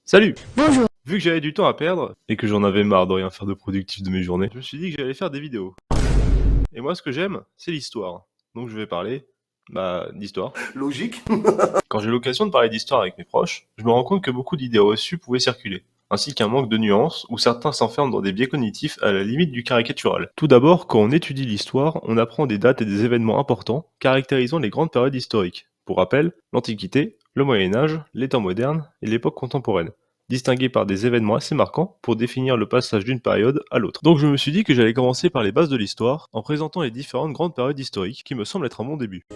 Salut! Bonjour. Vu que j'avais du temps à perdre, et que j'en avais marre de rien faire de productif de mes journées, je me suis dit que j'allais faire des vidéos. Et moi ce que j'aime, c'est l'histoire. Donc je vais parler, d'histoire. Logique. Quand j'ai l'occasion de parler d'histoire avec mes proches, je me rends compte que beaucoup d'idées reçues pouvaient circuler, ainsi qu'un manque de nuances où certains s'enferment dans des biais cognitifs à la limite du caricatural. Tout d'abord, quand on étudie l'histoire, on apprend des dates et des événements importants caractérisant les grandes périodes historiques. Pour rappel, l'Antiquité, le Moyen-Âge, les temps modernes et l'époque contemporaine, distingués par des événements assez marquants pour définir le passage d'une période à l'autre. Donc je me suis dit que j'allais commencer par les bases de l'histoire, en présentant les différentes grandes périodes historiques, qui me semblent être un bon début.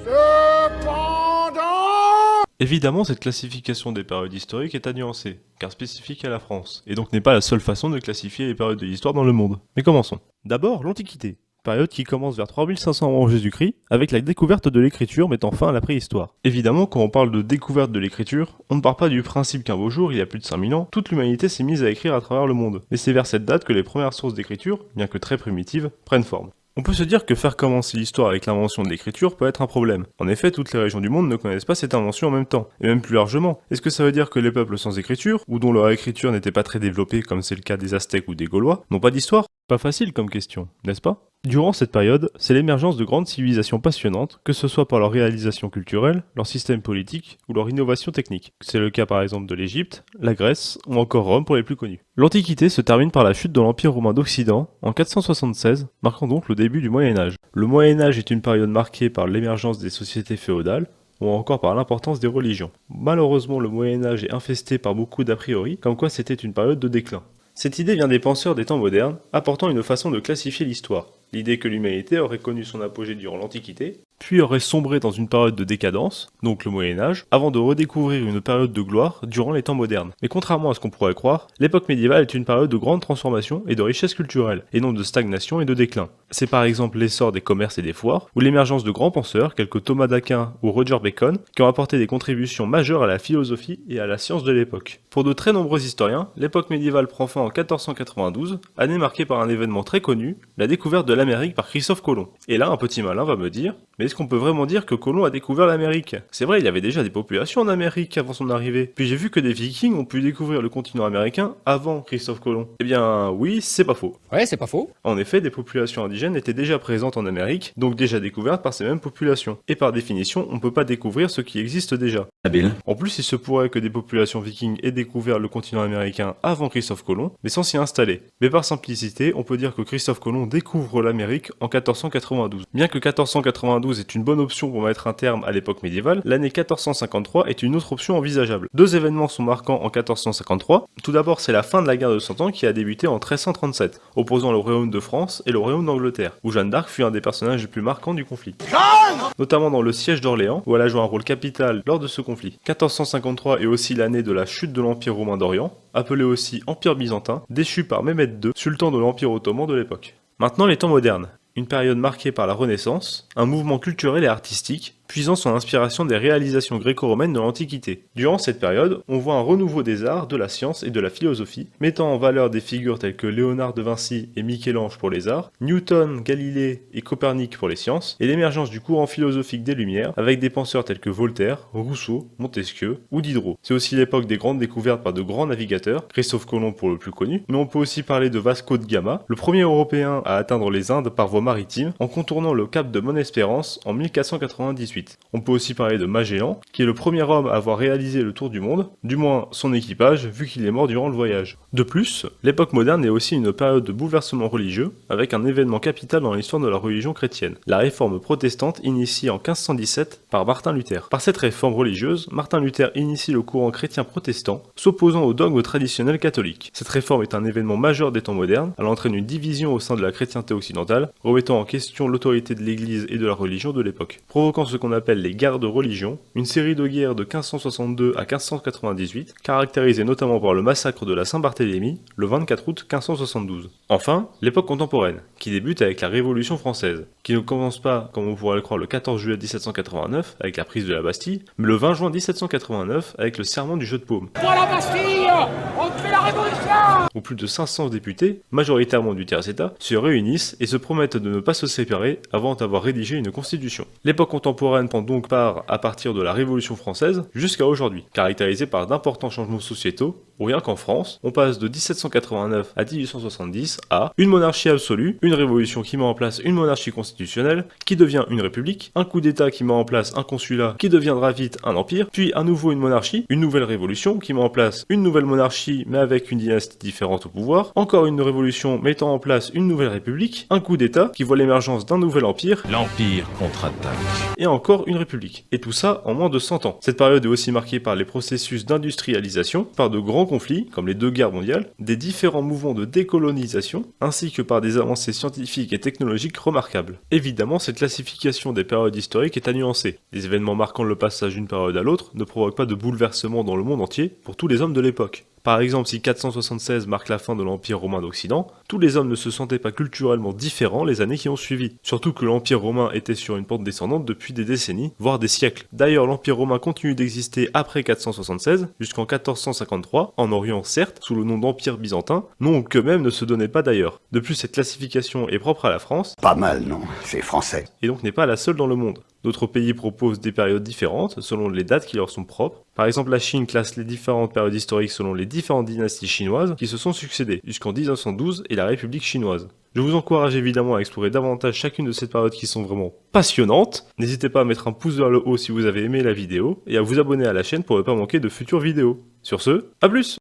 Évidemment, cette classification des périodes historiques est à nuancer, car spécifique à la France, et donc n'est pas la seule façon de classifier les périodes de l'histoire dans le monde. Mais commençons. D'abord, l'Antiquité, période qui commence vers 3500 avant Jésus-Christ, avec la découverte de l'écriture mettant fin à la préhistoire. Évidemment, quand on parle de découverte de l'écriture, on ne part pas du principe qu'un beau jour, il y a plus de 5000 ans, toute l'humanité s'est mise à écrire à travers le monde. Mais c'est vers cette date que les premières sources d'écriture, bien que très primitives, prennent forme. On peut se dire que faire commencer l'histoire avec l'invention de l'écriture peut être un problème. En effet, toutes les régions du monde ne connaissent pas cette invention en même temps. Et même plus largement, est-ce que ça veut dire que les peuples sans écriture, ou dont leur écriture n'était pas très développée comme c'est le cas des Aztèques ou des Gaulois, n'ont pas d'histoire? Pas facile comme question, n'est-ce pas? Durant cette période, c'est l'émergence de grandes civilisations passionnantes, que ce soit par leur réalisation culturelle, leur système politique ou leur innovation technique. C'est le cas par exemple de l'Égypte, la Grèce ou encore Rome pour les plus connus. L'Antiquité se termine par la chute de l'Empire romain d'Occident en 476, marquant donc le début du Moyen-Âge. Le Moyen-Âge est une période marquée par l'émergence des sociétés féodales, ou encore par l'importance des religions. Malheureusement, le Moyen-Âge est infesté par beaucoup d'a priori, comme quoi c'était une période de déclin. Cette idée vient des penseurs des temps modernes, apportant une façon de classifier l'histoire. L'idée que l'humanité aurait connu son apogée durant l'Antiquité, puis aurait sombré dans une période de décadence, donc le Moyen-Âge, avant de redécouvrir une période de gloire durant les temps modernes. Mais contrairement à ce qu'on pourrait croire, l'époque médiévale est une période de grande transformation et de richesse culturelle, et non de stagnation et de déclin. C'est par exemple l'essor des commerces et des foires, ou l'émergence de grands penseurs, tels que Thomas d'Aquin ou Roger Bacon, qui ont apporté des contributions majeures à la philosophie et à la science de l'époque. Pour de très nombreux historiens, l'époque médiévale prend fin en 1492, année marquée par un événement très connu, la découverte de l'Amérique par Christophe Colomb. Et là, un petit malin va me dire, mais est-ce qu'on peut vraiment dire que Colomb a découvert l'Amérique? C'est vrai, il y avait déjà des populations en Amérique avant son arrivée. Puis j'ai vu que des Vikings ont pu découvrir le continent américain avant Christophe Colomb. Eh bien, oui, c'est pas faux. Ouais, c'est pas faux. En effet, des populations indigènes étaient déjà présentes en Amérique, donc déjà découvertes par ces mêmes populations. Et par définition, on peut pas découvrir ce qui existe déjà. Habile. En plus, il se pourrait que des populations vikings aient découvert le continent américain avant Christophe Colomb, mais sans s'y installer. Mais par simplicité, on peut dire que Christophe Colomb découvre l'Amérique en 1492. Bien que 1492 est une bonne option pour mettre un terme à l'époque médiévale, l'année 1453 est une autre option envisageable. Deux événements sont marquants en 1453. Tout d'abord, c'est la fin de la guerre de 100 ans qui a débuté en 1337, opposant le royaume de France et le royaume d'Angleterre, où Jeanne d'Arc fut un des personnages les plus marquants du conflit. Notamment dans le siège d'Orléans, où elle a joué un rôle capital lors de ce conflit. 1453 est aussi l'année de la chute de l'Empire romain d'Orient, appelé aussi Empire byzantin, déchu par Mehmet II, sultan de l'Empire ottoman de l'époque. Maintenant les temps modernes, une période marquée par la Renaissance, un mouvement culturel et artistique, puisant son inspiration des réalisations gréco-romaines de l'Antiquité. Durant cette période, on voit un renouveau des arts, de la science et de la philosophie, mettant en valeur des figures telles que Léonard de Vinci et Michel-Ange pour les arts, Newton, Galilée et Copernic pour les sciences, et l'émergence du courant philosophique des Lumières, avec des penseurs tels que Voltaire, Rousseau, Montesquieu ou Diderot. C'est aussi l'époque des grandes découvertes par de grands navigateurs, Christophe Colomb pour le plus connu, mais on peut aussi parler de Vasco de Gama, le premier Européen à atteindre les Indes par voie maritime, en contournant le cap de Bonne-Espérance en 1498. On peut aussi parler de Magellan, qui est le premier homme à avoir réalisé le tour du monde, du moins son équipage, vu qu'il est mort durant le voyage. De plus, l'époque moderne est aussi une période de bouleversement religieux, avec un événement capital dans l'histoire de la religion chrétienne, la réforme protestante initiée en 1517 par Martin Luther. Par cette réforme religieuse, Martin Luther initie le courant chrétien protestant, s'opposant au dogme traditionnel catholique. Cette réforme est un événement majeur des temps modernes, elle entraîne une division au sein de la chrétienté occidentale, remettant en question l'autorité de l'Église et de la religion de l'époque, provoquant ce qu'on appelle les guerres de religion, une série de guerres de 1562 à 1598, caractérisée notamment par le massacre de la Saint-Barthélemy, le 24 août 1572. Enfin, l'époque contemporaine, qui débute avec la Révolution française, qui ne commence pas, comme on pourrait le croire, le 14 juillet 1789, avec la prise de la Bastille, mais le 20 juin 1789, avec le serment du jeu de paume. Pour la Bastille! où plus de 500 députés, majoritairement du tiers-état, se réunissent et se promettent de ne pas se séparer avant d'avoir rédigé une constitution. L'époque contemporaine prend donc part à partir de la Révolution française jusqu'à aujourd'hui, caractérisée par d'importants changements sociétaux, ou rien qu'en France, on passe de 1789 à 1870 à une monarchie absolue, une révolution qui met en place une monarchie constitutionnelle, qui devient une république, un coup d'état qui met en place un consulat qui deviendra vite un empire, puis à nouveau une monarchie, une nouvelle révolution qui met en place une nouvelle monarchie mais avec une dynastie différente au pouvoir, encore une révolution mettant en place une nouvelle république, un coup d'état qui voit l'émergence d'un nouvel empire, l'Empire contre-attaque. et encore une république. Et tout ça en moins de 100 ans. Cette période est aussi marquée par les processus d'industrialisation, par de grands conflits, comme les 2 guerres mondiales, des différents mouvements de décolonisation, ainsi que par des avancées scientifiques et technologiques remarquables. Évidemment, cette classification des périodes historiques est à nuancer. Les événements marquant le passage d'une période à l'autre ne provoquent pas de bouleversement dans le monde entier pour tous les hommes de l'époque. Par exemple, si 476 marque la fin de l'Empire romain d'Occident, tous les hommes ne se sentaient pas culturellement différents les années qui ont suivi. Surtout que l'Empire romain était sur une pente descendante depuis des décennies, voire des siècles. D'ailleurs, l'Empire romain continue d'exister après 476, jusqu'en 1453, en Orient certes, sous le nom d'Empire byzantin, nom qu'eux-mêmes ne se donnaient pas d'ailleurs. De plus, cette classification est propre à la France, Pas mal, non? C'est français. et donc n'est pas la seule dans le monde. D'autres pays proposent des périodes différentes selon les dates qui leur sont propres. Par exemple, la Chine classe les différentes périodes historiques selon les différentes dynasties chinoises qui se sont succédées jusqu'en 1912 et la République chinoise. Je vous encourage évidemment à explorer davantage chacune de ces périodes qui sont vraiment passionnantes. N'hésitez pas à mettre un pouce vers le haut si vous avez aimé la vidéo et à vous abonner à la chaîne pour ne pas manquer de futures vidéos. Sur ce, à plus!